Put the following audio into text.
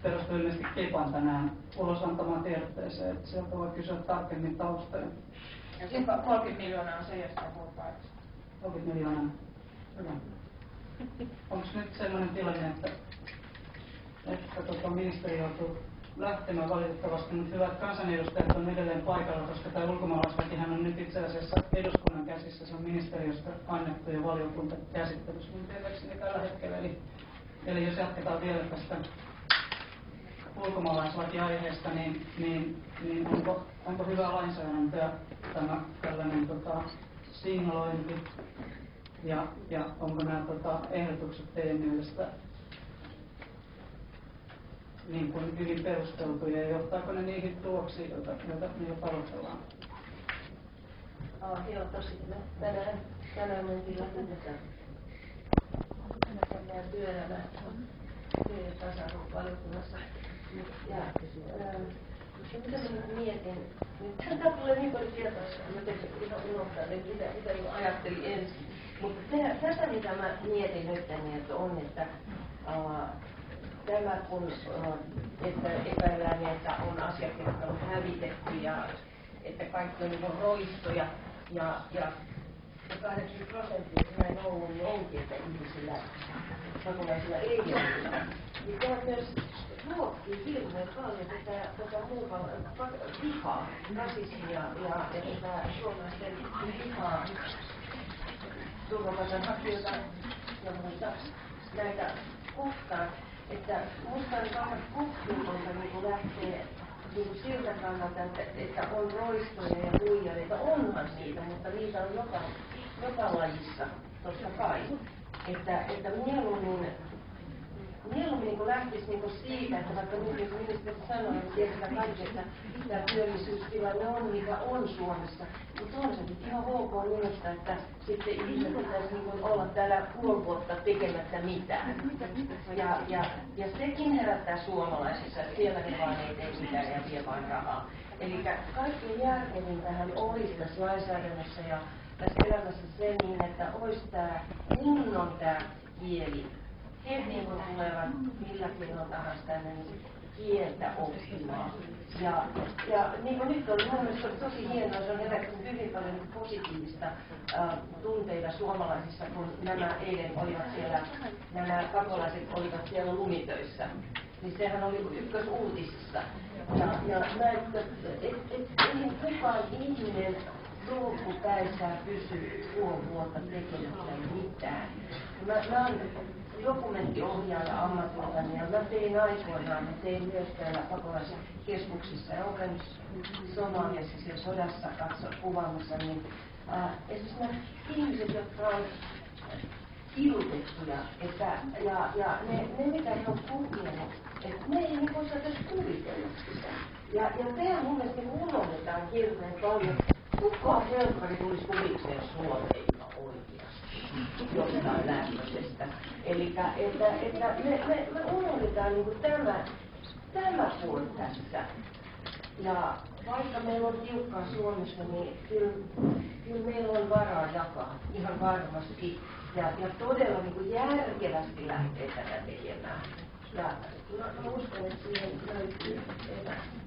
perustui ilmeisesti Kepan tänään ulos antamaan tiedotteeseen, että sieltä voi kysyä tarkemmin taustoja. Ja 30 miljoonaa on se, josta on puhuttu aikaisemmin. 30 miljoonaa. Hyvä. Onko nyt sellainen tilanne, että ministeri joutuu lähtemään valitettavasti, mutta hyvät kansanedustajat on edelleen paikalla, koska tämä ulkomaalaisväkihän on nyt itse asiassa eduskunnan käsissä, se on ministeriöstä annettu ja valiokuntakäsittelyssä mun tietääkseni tällä hetkellä. Eli jos jatketaan vielä tästä ulkomaalaislakiaiheesta, niin onko hyvä lainsäädäntöä tämä tällainen signalointi ja onko nämä ehdotukset teidän mielestä niin kuin hyvin perusteltuja ja johtaako ne niihin tuloksiin, joita tavoitellaan? Joo, tosi. Tänään mentiin läpi tätä työelämä ja tasa-arvovaliokunnassa. Mitä minä mietin? Tämä tulee niin paljon tietoa, että unohtaa, mitä minä ajattelin ensin. Mutta tätä, mitä mä mietin nyt, on, että tämä kun että epäillään, että on asiakirjat on hävitetty ja että kaikki on niin roistoja ja 80% näin Oulun niin onkin, että ihmisillä pakolaisilla ei ole. Niin tämä myös ruokkii hirveän paljon tätä muuta vihaa, rasismia ja tätä suomalaisten vihaa turvapaikanhakijoita ja muita näitä kohtaan. Että musta on aika kohtuutonta niin lähtee niin siltä kannalta, että on roistoja ja huijareita. Onhan niitä, mutta niitä on joka lajissa, totta kai. Että mieluummin niin lähtisi niin siitä, että vaikka ministeri sanoi, että tiedetään kaikki, että tämä työllisyystilanne on mikä on Suomessa, mutta on se nyt ihan ok minusta, että sitten ihmiset pitäisi niin olla täällä puoli vuotta tekemättä mitään. Ja sekin herättää suomalaisissa, että siellä ne vaan ei tee mitään ja vie vain rahaa. Eli kaikkein järkevintähän olisi tässä lainsäädännössä ja tässä elämässä se niin, että olisi tämä kunnon tämä kieli. Heti kun tulevat millä keinoin tahansa tänne, niin kieltä oppimaan. Ja niin kuin nyt on mun mielestä tosi hienoa, se on herättänyt hyvin paljon positiivista tunteita suomalaisissa, kun nämä eilen olivat siellä, nämä pakolaiset olivat siellä lumitöissä. Niin sehän oli ykkösuutisissa. Ja näin, ei kukaan ihminen ruuhkupäissään pysy puoli vuotta tekemättä mitään. Mä oon dokumenttiohjaaja ammatiltani ja mä tein aikoinaan, mä tein myös täällä pakolaiskeskuksissa ja olen Somaliassa siellä sodassa kuvaamassa, niin esimerkiksi nämä ihmiset, jotka on kidutettuja, ja ne mitä he on kokenut, että ne ei niin osaa edes kuvitella sitä. Ja tehän mun mielestä unohdetaan hirveän paljon, kukaan helkkari tulisi huvikseen Suomeen oikeasti jostain lämmöisestä. Eli me unohdetaan niin tämä puoli tässä. Ja vaikka meillä on tiukkaa Suomessa, niin kyllä meillä on varaa jakaa ihan varmasti. Ja todella niin kuin järkevästi lähtee tätä tekemään. Ja mä uskon, että siihen löytyy evästä.